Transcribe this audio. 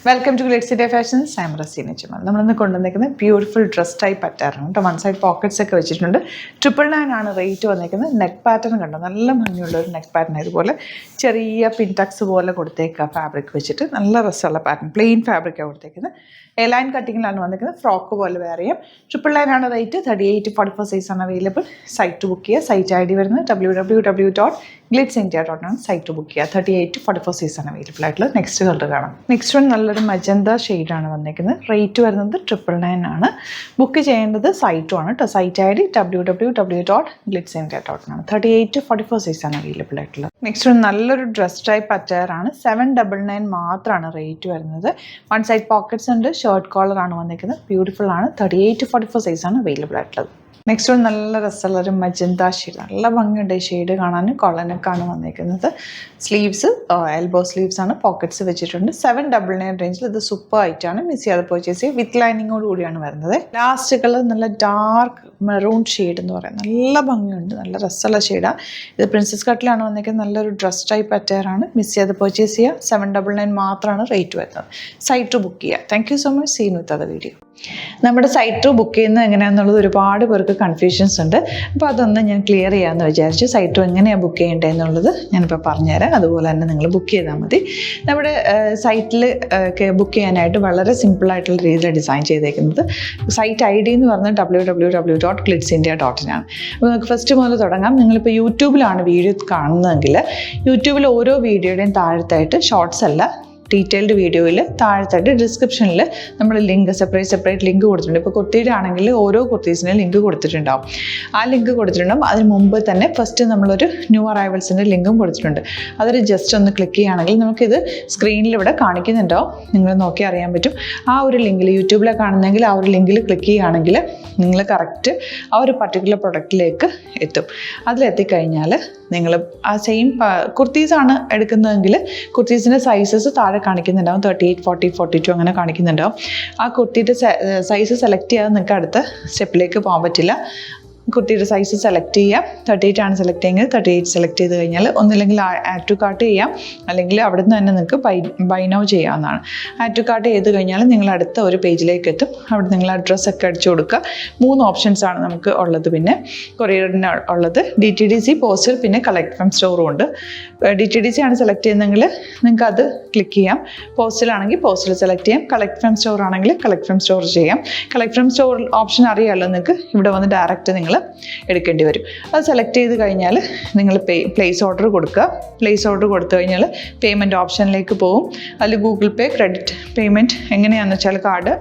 Welcome to Glitz India Fashions. I am Raseena Jamal. നമ്മളിന്ന് കൊണ്ടുവന്നിരിക്കുന്നത് beautiful dress type pattern കേട്ടോ. One side pockets ഒക്കെ വെച്ചിട്ടുണ്ട്. 999 ആണ് റേറ്റ് വന്നിരിക്കുന്നത്. നെക്ക് പാറ്റേൺ കണ്ടോ, നല്ല ഭംഗിയുള്ള ഒരു നെക്ക് പാറ്റേൺ. ഇതുപോലെ ചെറിയ പിൻടക്സ് പോലെ കൊടുത്തേക്കുക ഫാബ്രിക് വെച്ചിട്ട്. നല്ല രസമുള്ള പാറ്റേൺ, പ്ലെയിൻ ഫാബ്രിക്കാണ് കൊടുത്തേക്കുന്നത്. എ ലൈൻ കട്ടിങ്ങിലാണ് വന്നിരിക്കുന്നത്. ഫ്രോക്ക് പോലെ വേറെ ചെയ്യാം. 999 ആണ് റേറ്റ്. 38-44 സൈസാണ് അവൈലബിൾ. സൈറ്റ് ബുക്ക് ചെയ്യുക. സൈറ്റ് ID വരുന്നത് www.glitzindia.com. സൈറ്റ് ബുക്ക് ചെയ്യുക. 38-44 സൈസാണ് അവൈലബിൾ ആയിട്ടുള്ളത്. നെക്സ്റ്റ് കളർ കാണാം. നെക്സ്റ്റ് വൺ നല്ലൊരു മജന്ത ഷെയ്ഡാണ് വന്നിരിക്കുന്നത്. റേറ്റ് വരുന്നത് 999 ആണ്. ബുക്ക് ചെയ്യേണ്ടത് സൈറ്റും ആണ് കേട്ടോ. Site ID www.glitzindia.com. 38-44 സൈസാണ് അവൈലബിൾ ആയിട്ടുള്ളത്. നെക്സ്റ്റ് വൺ നല്ലൊരു ഡ്രസ് ടൈപ്പ് അറ്റയറാണ്. 799 മാത്രമാണ് റേറ്റ് വരുന്നത്. വൺ സൈഡ് പോക്കറ്റ്സ് ഉണ്ട്. ഷർട്ട് കോളർ ആണ് വന്നിരിക്കുന്നത്. ബ്യൂട്ടിഫുൾ ആണ്. 38-44 സൈസാണ് അവൈലബിൾ ആയിട്ടുള്ളത്. നെക്സ്റ്റ് വൺ നല്ല രസമുള്ളൊരു മജന്ത ഷെയ്ഡ്. നല്ല ഭംഗിയുണ്ട് ഈ ഷെയ്ഡ് കാണാൻ. കൊളനക്കാണ് വന്നിരിക്കുന്നത്. സ്ലീവ്സ് എൽബോ സ്ലീവ്സ് ആണ്. പോക്കറ്റ്സ് വെച്ചിട്ടുണ്ട്. 799 റേഞ്ചിൽ ഇത് സൂപ്പർ ആയിട്ടാണ്. മിസ് ചെയ്യാതെ പർച്ചേസ് ചെയ്യുക. വിത്ത് ലൈനിങ്ങോട് കൂടിയാണ് വരുന്നത്. ലാസ്റ്റ് കളർ നല്ല ഡാർക്ക് മെറൂൺ ഷെയ്ഡ് എന്ന് പറയുന്നത്. നല്ല ഭംഗിയുണ്ട്. നല്ല രസമുള്ള ഷെയ്ഡാണ്. ഇത് പ്രിൻസസ് കട്ടിലാണ് വന്നിരിക്കുന്നത്. നല്ലൊരു ഡ്രസ് ടൈപ്പ് അറ്റയറാണ്. മിസ് ചെയ്യാതെ പർച്ചേസ് ചെയ്യുക. 799 മാത്രമാണ് റേറ്റ് വരുന്നത്. സൈറ്റ് ബുക്ക് ചെയ്യുക. Thank you so much. Seen with other video. നമ്മുടെ സൈറ്റ് ബുക്ക് ചെയ്യുന്നത് എങ്ങനെയാണെന്നുള്ളത് ഒരുപാട് പേർക്ക് കൺഫ്യൂഷൻസ് ഉണ്ട്. അപ്പോൾ അതൊന്ന് ഞാൻ ക്ലിയർ ചെയ്യാമെന്ന് വിചാരിച്ചു. സൈറ്റ് എങ്ങനെയാണ് ബുക്ക് ചെയ്യേണ്ടതെന്നുള്ളത് ഞാനിപ്പോൾ പറഞ്ഞുതരാം. അതുപോലെ തന്നെ നിങ്ങൾ ബുക്ക് ചെയ്താൽ മതി. നമ്മുടെ സൈറ്റിൽ ബുക്ക് ചെയ്യാനായിട്ട് വളരെ സിമ്പിളായിട്ടുള്ള രീതിയിൽ ഡിസൈൻ ചെയ്തേക്കുന്നത്. സൈറ്റ് ID എന്ന് പറഞ്ഞാൽ www.glitzindia.in ആണ്. അപ്പോൾ നമുക്ക് ഫസ്റ്റ് മുതൽ തുടങ്ങാം. നിങ്ങളിപ്പോൾ യൂട്യൂബിലാണ് വീഡിയോ കാണുന്നതെങ്കിൽ യൂട്യൂബിൽ ഓരോ വീഡിയോയുടെയും താഴത്തായിട്ട് ഷോർട്സ് അല്ല, ഡീറ്റെയിൽഡ് വീഡിയോയിൽ താഴത്തായിട്ട് ഡിസ്ക്രിപ്ഷനിൽ നമ്മൾ ലിങ്ക് സെപ്പറേറ്റ് ലിങ്ക് കൊടുത്തിട്ടുണ്ട്. ഇപ്പോൾ കുർത്തിയുടെ ആണെങ്കിൽ ഓരോ കുർത്തീസിനും ലിങ്ക് കൊടുത്തിട്ടുണ്ടാവും. ആ ലിങ്ക് കൊടുത്തിട്ടുണ്ടാവും. അതിന് മുമ്പ് തന്നെ ഫസ്റ്റ് നമ്മളൊരു ന്യൂ അറൈവൽസിൻ്റെ ലിങ്കും കൊടുത്തിട്ടുണ്ട്. അതൊരു ജസ്റ്റ് ഒന്ന് ക്ലിക്ക് ചെയ്യുകയാണെങ്കിൽ നമുക്കിത് സ്ക്രീനിൽ ഇവിടെ കാണിക്കുന്നുണ്ടാവും. നിങ്ങൾ നോക്കി അറിയാൻ പറ്റും. ആ ഒരു ലിങ്കിൽ യൂട്യൂബിലെ കാണുന്നെങ്കിൽ ആ ഒരു ലിങ്കിൽ ക്ലിക്ക് ചെയ്യുകയാണെങ്കിൽ നിങ്ങൾ കറക്റ്റ് ആ ഒരു പർട്ടിക്കുലർ പ്രൊഡക്റ്റിലേക്ക് എത്തും. അതിലെത്തിക്കഴിഞ്ഞാൽ നിങ്ങൾ ആ സെയിം കുർത്തീസാണ് എടുക്കുന്നതെങ്കിൽ കുർത്തീസിൻ്റെ സൈസസ് താഴെ കാണിക്കുന്നുണ്ടാവും. 38, 40, 42 അങ്ങനെ കാണിക്കുന്നുണ്ടാവും. ആ കുർത്തിയുടെ സൈസ് സെലക്ട് ചെയ്യാതെ നിങ്ങൾക്ക് അടുത്ത സ്റ്റെപ്പിലേക്ക് പോകാൻ പറ്റില്ല. കുർത്തിയുടെ സൈസ് സെലക്ട് ചെയ്യാം. 38 ആണ് സെലക്ട് ചെയ്യുന്നത്. 38 സെലക്ട് ചെയ്ത് കഴിഞ്ഞാൽ ഒന്നില്ലെങ്കിൽ ആഡ് ടു കാർട്ട് ചെയ്യാം, അല്ലെങ്കിൽ അവിടെ നിന്ന് തന്നെ നിങ്ങൾക്ക് ബൈ നൗ ചെയ്യാവുന്നതാണ്. ആഡ് ടു കാർട്ട് ചെയ്ത് കഴിഞ്ഞാൽ നിങ്ങൾ അടുത്ത ഒരു പേജിലേക്ക് എത്തും. അവിടെ നിങ്ങൾ അഡ്രസ്സൊക്കെ അടിച്ചു കൊടുക്കുക. 3 ഓപ്ഷൻസ് ആണ് നമുക്ക് ഉള്ളത്. പിന്നെ കൊറിയറിന് ഉള്ളത് DTDC, പോസ്റ്റൽ, പിന്നെ കളക്ട് ഫ്രം സ്റ്റോറും ഉണ്ട്. DTDC ആണ് സെലക്ട് ചെയ്യുന്നതെങ്കിൽ നിങ്ങൾക്ക് അത് ക്ലിക്ക് ചെയ്യാം. പോസ്റ്റലാണെങ്കിൽ പോസ്റ്റൽ സെലക്ട് ചെയ്യാം. കളക്ട് ഫ്രം സ്റ്റോർ ആണെങ്കിൽ കളക്ട് ഫ്രം സ്റ്റോർ ചെയ്യാം. കളക്ട് ഫ്രം സ്റ്റോർ ഓപ്ഷൻ അറിയാമല്ലോ നിങ്ങൾക്ക്. ഇവിടെ വന്ന് ഡയറക്റ്റ് നിങ്ങൾ എടുക്കേണ്ടി വരും. അത് സെലക്ട് ചെയ്ത് കഴിഞ്ഞാൽ നിങ്ങൾ പ്ലേസ് ഓർഡർ കൊടുക്കുക. പ്ലേസ് ഓർഡർ കൊടുത്തു കഴിഞ്ഞാൽ പേയ്മെൻറ്റ് ഓപ്ഷനിലേക്ക് പോകും. അതിൽ ഗൂഗിൾ പേ, ക്രെഡിറ്റ് പേയ്മെൻറ്റ് എങ്ങനെയാണെന്ന് വെച്ചാൽ കാർഡ്